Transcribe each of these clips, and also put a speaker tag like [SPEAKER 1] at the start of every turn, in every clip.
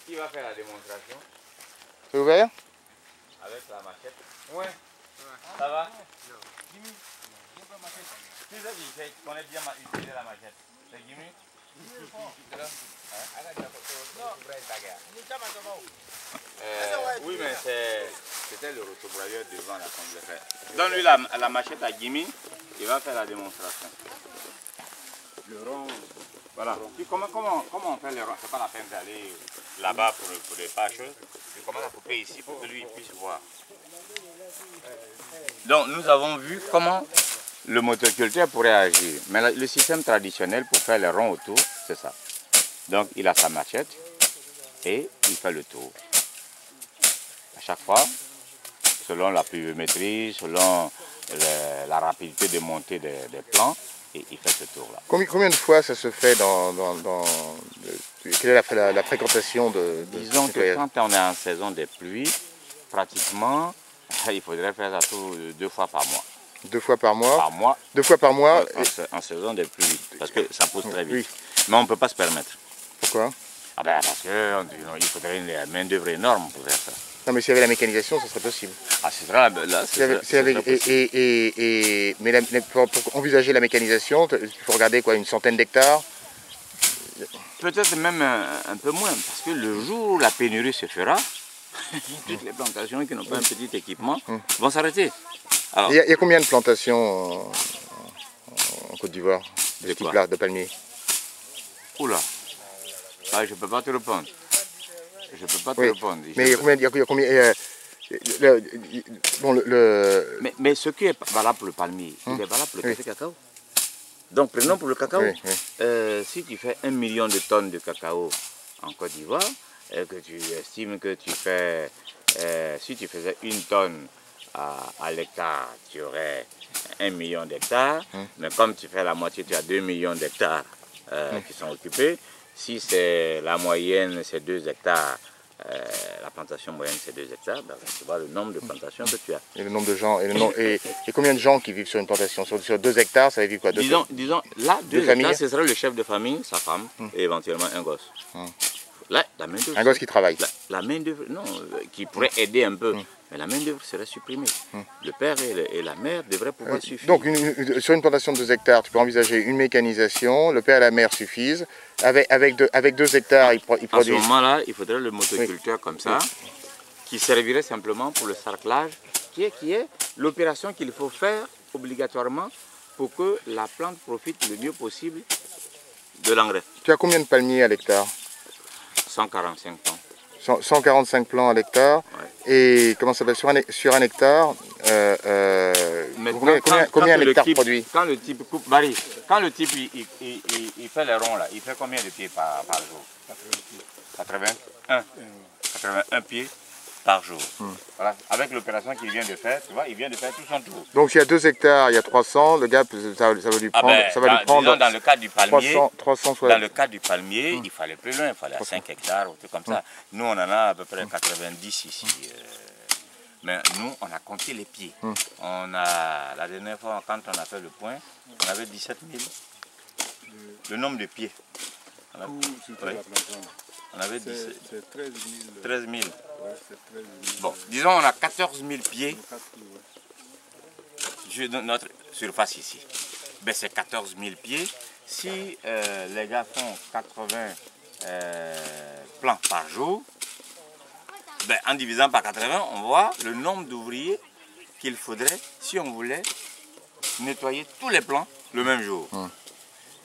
[SPEAKER 1] Qui va faire la démonstration?
[SPEAKER 2] C'est ouvert?
[SPEAKER 1] Avec la machette. Ouais. Ça va? Tu connais bien utiliser la machette. C'est Jimmy? Oui, mais c'était le rotobrailleur devant la comble. Donne-lui la machette à Jimmy, il va faire la démonstration. Le rond. Voilà. Puis comment on fait le rond? C'est pas la peine d'aller là-bas pour les fâcheux. Tu commences à couper ici pour que lui puisse voir. Donc nous avons vu comment le motoculteur pourrait agir. Mais le système traditionnel pour faire le rond autour, c'est ça. Donc il a sa machette et il fait le tour. À chaque fois, selon la pluviométrie, selon la rapidité de montée des plants, et il fait ce tour-là.
[SPEAKER 2] Combien de fois ça se fait quelle est la fréquentation de
[SPEAKER 1] Disons que quand on est en saison des pluies, pratiquement, il faudrait faire ça 2 fois par mois.
[SPEAKER 2] 2 fois par mois?
[SPEAKER 1] Par mois.
[SPEAKER 2] 2 fois par mois?
[SPEAKER 1] En saison des pluies, parce que ça pousse très vite. Oui. Mais on ne peut pas se permettre.
[SPEAKER 2] Pourquoi?
[SPEAKER 1] Ah ben parce qu'il faudrait une main d'œuvre énorme pour faire ça.
[SPEAKER 2] Non mais s'il y avait la mécanisation, ça serait possible.
[SPEAKER 1] Ah c'est vrai, là
[SPEAKER 2] mais pour envisager la mécanisation, il faut regarder quoi, une centaine d'hectares?
[SPEAKER 1] Peut-être même un peu moins, parce que le jour où la pénurie se fera, toutes les plantations qui n'ont pas un petit équipement vont s'arrêter.
[SPEAKER 2] Il y a combien de plantations en Côte d'Ivoire de ce type-là, de palmiers?
[SPEAKER 1] Oula, ah, je ne peux pas te répondre. Je ne peux pas te répondre.
[SPEAKER 2] Mais il y a combien
[SPEAKER 1] mais ce qui est valable pour le palmier, il est valable pour le café cacao. Donc prenons pour le cacao. Si tu fais 1 million de tonnes de cacao en Côte d'Ivoire, et que tu estimes que tu fais, si tu faisais 1 tonne à l'hectare, tu aurais 1 million d'hectares. Mais comme tu fais la moitié, tu as 2 millions d'hectares qui sont occupés. Si c'est la moyenne, c'est 2 hectares, la plantation moyenne c'est 2 hectares, ben, tu vois le nombre de plantations que tu as.
[SPEAKER 2] Et le nombre de gens, et combien de gens qui vivent sur une plantation? Sur 2 hectares, ça va vivre quoi?
[SPEAKER 1] Disons, là, 2 hectares, ce serait le chef de famille, sa femme, et éventuellement un gosse. Là, la main d'œuvre.
[SPEAKER 2] Un gosse qui travaille?
[SPEAKER 1] La main d'œuvre, non, qui pourrait aider un peu. Mais la main d'œuvre serait supprimée. Le père et la mère devraient pouvoir suffire.
[SPEAKER 2] Donc, sur une plantation de 2 hectares, tu peux envisager une mécanisation, le père et la mère suffisent. Avec 2 hectares, ils produisent...
[SPEAKER 1] À ce moment-là, il faudrait le motoculteur comme ça, qui servirait simplement pour le sarclage, qui est l'opération qu'il faut faire obligatoirement pour que la plante profite le mieux possible de l'engrais.
[SPEAKER 2] Tu as combien de palmiers à l'hectare?
[SPEAKER 1] 145 plants.
[SPEAKER 2] 145 plants à l'hectare. Et comment ça s'appelle, sur un hectare, combien un hectare produit?
[SPEAKER 1] Quand le type coupe, Barry, quand le type il fait les ronds là, il fait combien de pieds par jour? 81 pieds par jour. Voilà. Avec l'opération qu'il vient de faire, tu vois, il vient de faire tout son tour.
[SPEAKER 2] Donc s'il y a 2 hectares, il y a 300, le gars, ça va lui prendre,
[SPEAKER 1] dans le cas du palmier,
[SPEAKER 2] 300
[SPEAKER 1] dans le cas du palmier, il fallait plus loin, il fallait 5 hectares ou tout comme ça. Nous, on en a à peu près 90 ici. Mais nous, on a compté les pieds. La dernière fois, quand on a fait le point, on avait 17 000. Le nombre de pieds. On avait 17,
[SPEAKER 3] c'est 13 000.
[SPEAKER 1] 13 000.
[SPEAKER 3] Ouais, c'est 13 000.
[SPEAKER 1] Bon, disons on a 14 000 pieds sur notre surface ici. Ben, c'est 14 000 pieds. Si les gars font 80 plants par jour, ben, en divisant par 80, on voit le nombre d'ouvriers qu'il faudrait si on voulait nettoyer tous les plants le même jour.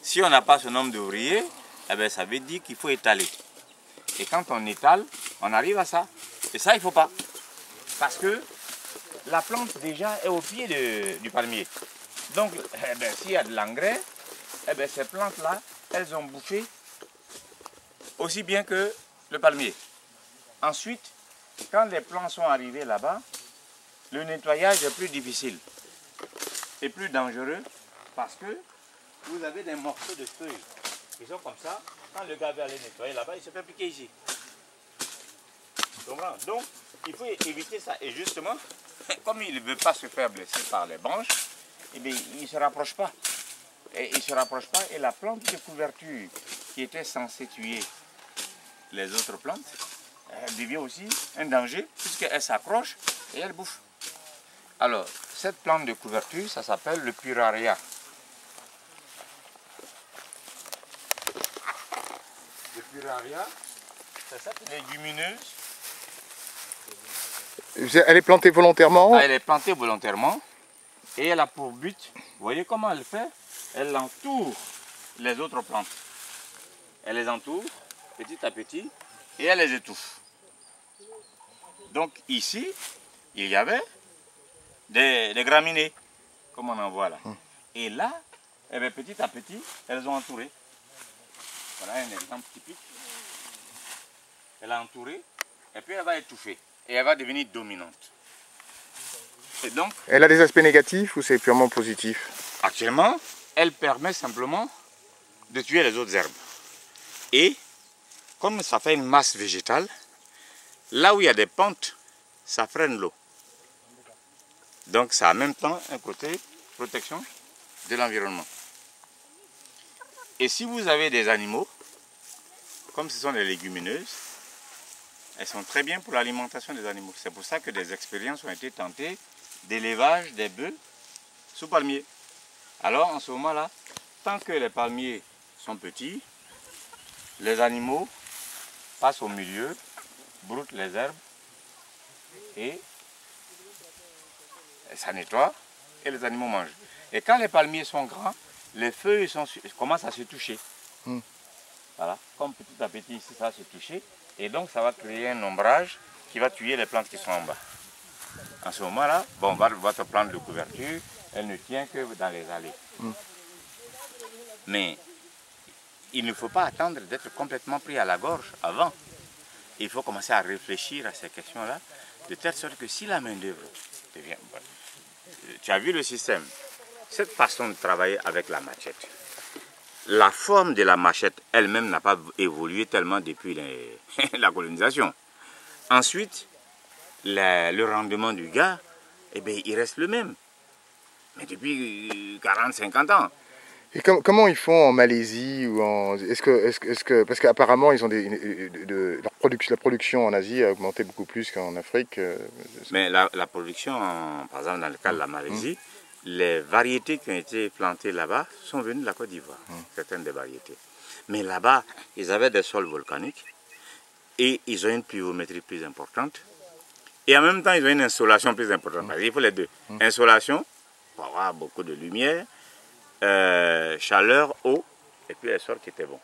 [SPEAKER 1] Si on n'a pas ce nombre d'ouvriers, eh ben, ça veut dire qu'il faut étaler. Et quand on étale, on arrive à ça. Et ça, il ne faut pas. Parce que la plante déjà est au pied du palmier. Donc, eh ben, s'il y a de l'engrais, eh ben, ces plantes-là, elles ont bouffé aussi bien que le palmier. Ensuite, quand les plants sont arrivés là-bas, le nettoyage est plus difficile et plus dangereux parce que vous avez des morceaux de feuilles qui sont comme ça. Quand le gars va aller nettoyer là-bas, il se fait piquer ici. Donc, il faut éviter ça. Et justement, comme il ne veut pas se faire blesser par les branches, eh bien, il ne se rapproche pas. et il ne se rapproche pas. Et la plante de couverture qui était censée tuer les autres plantes, elle devient aussi un danger puisqu'elle s'accroche et elle bouffe. Alors, cette plante de couverture, ça s'appelle le Puraria. Le Puraria, c'est cette légumineuse.
[SPEAKER 2] Elle est plantée volontairement?
[SPEAKER 1] Ah, elle est plantée volontairement et elle a pour but, vous voyez comment elle fait? Elle entoure les autres plantes. Elle les entoure petit à petit et elle les étouffe. Donc ici, il y avait des graminées, comme on en voit là. Et là, eh bien, petit à petit, elles ont entouré. Voilà un exemple typique. Elle a entouré et puis elle va étouffer et elle va devenir dominante. Et donc,
[SPEAKER 2] elle a des aspects négatifs ou c'est purement positif?
[SPEAKER 1] Actuellement, elle permet simplement de tuer les autres herbes. Et comme ça fait une masse végétale, là où il y a des pentes, ça freine l'eau. Donc ça a en même temps un côté protection de l'environnement. Et si vous avez des animaux, comme ce sont des légumineuses, elles sont très bien pour l'alimentation des animaux. C'est pour ça que des expériences ont été tentées d'élevage des bœufs sous palmiers. Alors en ce moment-là, tant que les palmiers sont petits, les animaux passent au milieu, broutent les herbes et ça nettoie et les animaux mangent. Et quand les palmiers sont grands, les feuilles commencent à se toucher. Voilà, comme petit à petit ici ça va se toucher et donc ça va créer un ombrage qui va tuer les plantes qui sont en bas. En ce moment-là, bon, votre plante de couverture, elle ne tient que dans les allées. Mais il ne faut pas attendre d'être complètement pris à la gorge avant. Il faut commencer à réfléchir à ces questions-là, de telle sorte que si la main-d'œuvre devient bonne. Tu as vu le système, cette façon de travailler avec la machette. La forme de la machette elle-même n'a pas évolué tellement depuis la colonisation. Ensuite, le rendement du gars, eh bien, il reste le même. Mais depuis 40-50 ans.
[SPEAKER 2] Et comment ils font en Malaisie ou en... parce qu'apparemment ils ont la production en Asie a augmenté beaucoup plus qu'en Afrique.
[SPEAKER 1] Mais la production, par exemple dans le cas de la Malaisie, les variétés qui ont été plantées là-bas sont venues de la Côte d'Ivoire, certaines des variétés. Mais là-bas, ils avaient des sols volcaniques et ils ont une pluviométrie plus importante. Et en même temps, ils ont une insolation plus importante. Il faut les deux. Insolation, pour avoir beaucoup de lumière, chaleur, eau, et puis les sols qui étaient bons.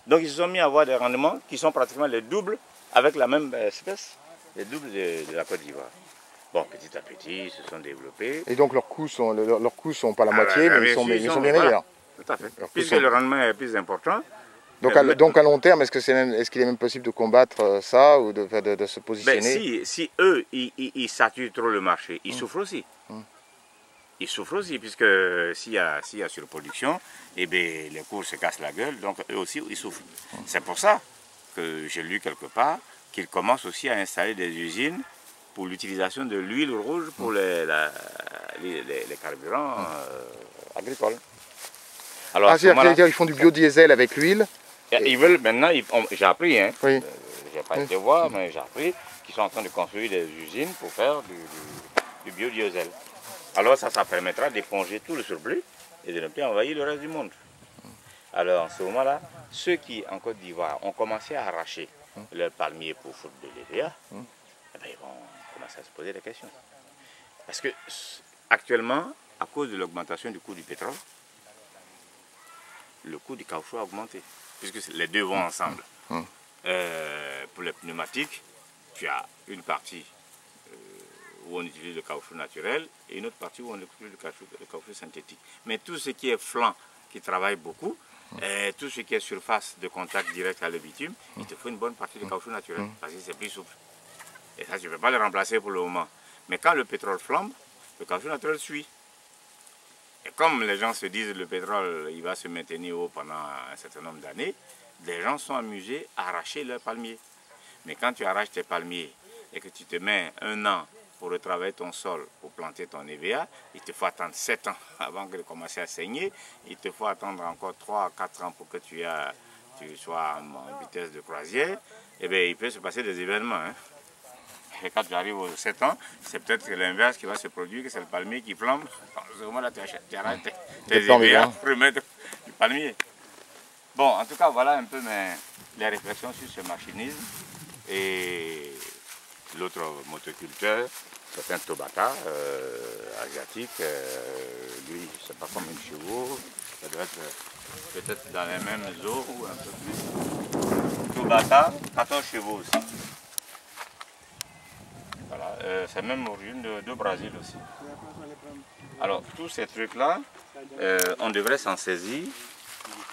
[SPEAKER 1] Donc ils se sont mis à avoir des rendements qui sont pratiquement les doubles avec la même espèce, les doubles de la Côte d'Ivoire. Bon, petit à petit, ils se sont développés.
[SPEAKER 2] Et donc leurs coûts sont pas la moitié, mais ils sont bien meilleurs.
[SPEAKER 1] Tout à fait. Puisque le rendement est plus important.
[SPEAKER 2] Donc à long terme, est-ce qu'il est même possible de combattre ça ou de se positionner?
[SPEAKER 1] Ben, si eux, ils saturent trop le marché, ils souffrent aussi. Ils souffrent aussi, puisque s'il y a surproduction, eh bien, les cours se cassent la gueule, donc eux aussi, ils souffrent. C'est pour ça que j'ai lu quelque part qu'ils commencent aussi à installer des usines pour l'utilisation de l'huile rouge pour les carburants agricoles.
[SPEAKER 2] Alors, c'est-à-dire qu'ils font du biodiesel avec l'huile?
[SPEAKER 1] Ils veulent maintenant, j'ai appris, hein,
[SPEAKER 2] oui.
[SPEAKER 1] J'ai pas été voir, mais j'ai appris qu'ils sont en train de construire des usines pour faire du biodiesel. Alors ça permettra d'éponger tout le surplus et de ne plus envahir le reste du monde. Alors en ce moment-là, ceux qui en Côte d'Ivoire ont commencé à arracher leurs palmiers pour foutre de l'EVA, eh bien, ils vont commencer à se poser des questions. Parce que actuellement, à cause de l'augmentation du coût du pétrole, le coût du caoutchouc a augmenté, puisque les deux vont ensemble. Pour les pneumatiques, tu as une partie où on utilise le caoutchouc naturel et une autre partie où on utilise le caoutchouc synthétique. Mais tout ce qui est flanc, qui travaille beaucoup, et tout ce qui est surface de contact direct à le bitume, il te faut une bonne partie de caoutchouc naturel, parce que c'est plus souple. Et ça, tu ne peux pas le remplacer pour le moment. Mais quand le pétrole flambe, le caoutchouc naturel suit. Et comme les gens se disent que le pétrole il va se maintenir haut pendant un certain nombre d'années, les gens sont amusés à arracher leurs palmiers. Mais quand tu arraches tes palmiers et que tu te mets un an pour retravailler ton sol, pour planter ton EVA, il te faut attendre 7 ans avant de commencer à saigner. Il te faut attendre encore 3 à 4 ans pour que tu sois en vitesse de croisière. Eh bien, il peut se passer des événements. Hein. Et quand tu arrives aux 7 ans, c'est peut-être l'inverse qui va se produire, que c'est le palmier qui flambe. À ce moment-là, tu arrêtes tes EVA pour remettre du palmier. Bon, en tout cas, voilà un peu les réflexions sur ce machinisme. Et l'autre motoculteur, c'est un Tobata asiatique. Lui, je ne sais pas combien de chevaux. Ça doit être peut-être dans les mêmes eaux ou un peu plus. Tobata, 14 chevaux aussi. Voilà, c'est même origine de Brésil aussi. Alors, tous ces trucs-là, on devrait s'en saisir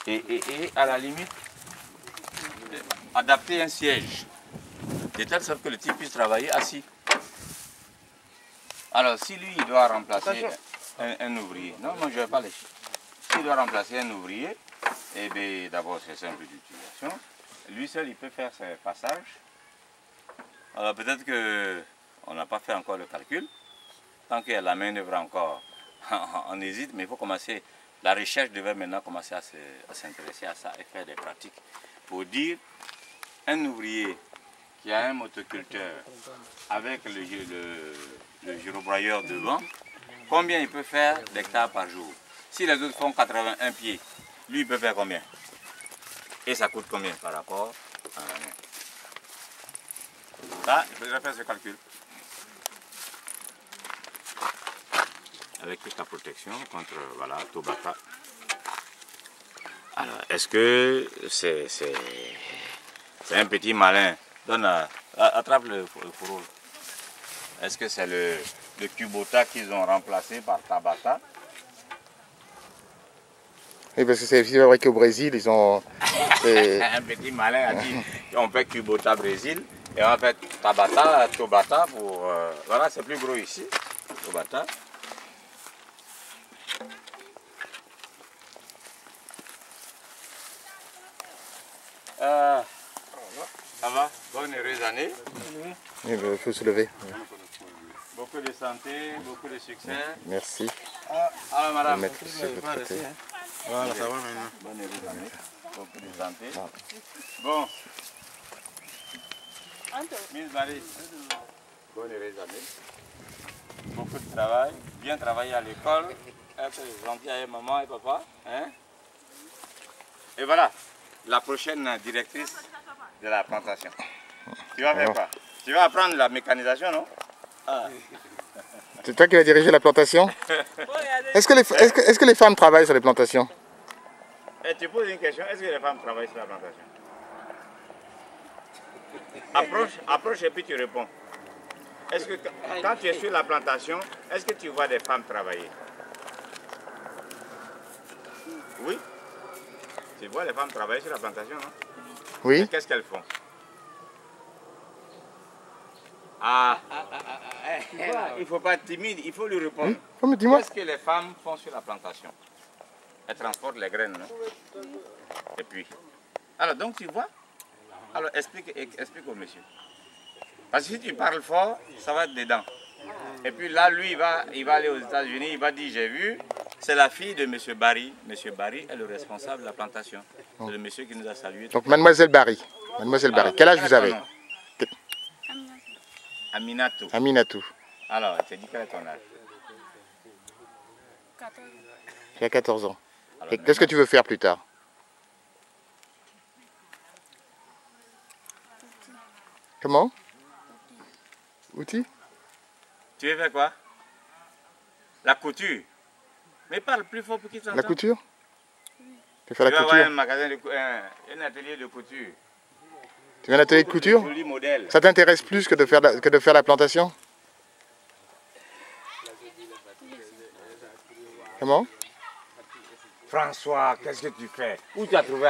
[SPEAKER 1] et à la limite, adapter un siège, de telle sorte que le type puisse travailler assis. Alors, si lui, il doit remplacer un ouvrier, non, moi je ne vais pas les chiffres. S'il doit remplacer un ouvrier, eh bien, d'abord, c'est simple d'utilisation. Lui seul, il peut faire ses passages. Alors, peut-être qu'on n'a pas fait encore le calcul. Tant qu'il y a la main-d'œuvre encore, on hésite, mais il faut commencer. La recherche devait maintenant commencer à s'intéresser à ça et faire des pratiques. Pour dire, un ouvrier qui a un motoculteur avec le gyrobroyeur devant, combien il peut faire d'hectares par jour? Si les autres font 81 pieds, lui il peut faire combien? Et ça coûte combien par rapport à la main? Ça, il faudrait faire ce calcul. Avec toute la protection contre voilà, Tobata. Alors, est-ce que c'est un petit malin? Donne, attrape le fourreau. Est-ce que c'est le Kubota qu'ils ont remplacé par Tabata?
[SPEAKER 2] Oui, parce que c'est vrai qu'au Brésil, ils ont...
[SPEAKER 1] Un petit malin a dit on fait Kubota Brésil et on fait Tabata, Tobata pour... voilà, c'est plus gros ici, Tobata. Ça va? Bonne heureuse année.
[SPEAKER 2] Il faut se lever.
[SPEAKER 1] Beaucoup de santé, beaucoup de succès.
[SPEAKER 2] Merci.
[SPEAKER 1] Alors madame,
[SPEAKER 2] Mettre sur votre côté.
[SPEAKER 3] Voilà, ça va maintenant.
[SPEAKER 1] Bonne heureuse année. Beaucoup de santé. Bon. Mise Marie. Bonne heureuse année. Beaucoup de travail. Bien travailler à l'école. Être gentil avec maman et papa. Hein? Et voilà. La prochaine directrice de la plantation. Tu vas faire quoi? Tu vas apprendre la mécanisation, non? Ah.
[SPEAKER 2] C'est toi qui vas diriger la plantation? Est-ce que les femmes travaillent sur les plantations?
[SPEAKER 1] Et tu poses une question, est-ce que les femmes travaillent sur la plantation? Approche et puis tu réponds. Est-ce que quand tu es sur la plantation, est-ce que tu vois des femmes travailler? Oui? Tu vois les femmes travailler sur la plantation, non?
[SPEAKER 2] Oui.
[SPEAKER 1] Qu'est-ce qu'elles font? Il ne faut pas être timide, il faut lui répondre.
[SPEAKER 2] Oui. Dis-moi.
[SPEAKER 1] Qu'est-ce que les femmes font sur la plantation? Elles transportent les graines, non? Et puis, alors donc tu vois? Alors explique au monsieur. Parce que si tu parles fort, ça va être dedans. Et puis là, lui, il va aller aux États-Unis, il va dire, j'ai vu, c'est la fille de M. Barry. M. Barry est le responsable de la plantation. C'est le monsieur qui nous a salués.
[SPEAKER 2] Donc Mademoiselle Barry. Mademoiselle Barry. Quel âge vous avez?
[SPEAKER 1] Aminatou.
[SPEAKER 2] Aminatou.
[SPEAKER 1] Alors, tu dis quel est ton âge?
[SPEAKER 4] 14 ans.
[SPEAKER 2] Tu as 14 ans. Et qu'est-ce que tu veux faire plus tard? Comment? Outil?
[SPEAKER 1] Tu veux faire quoi? La couture. Mais parle plus fort pour qu'ils t'entendent.
[SPEAKER 2] La couture?
[SPEAKER 4] Oui.
[SPEAKER 2] Tu veux faire la
[SPEAKER 1] Tu vas avoir un
[SPEAKER 2] couture?
[SPEAKER 1] magasin, un atelier de couture.
[SPEAKER 2] Tu veux un atelier de couture?
[SPEAKER 1] Joli modèle.
[SPEAKER 2] Ça t'intéresse plus que de faire la plantation? Comment?
[SPEAKER 1] François, qu'est-ce que tu fais? Où tu as trouvé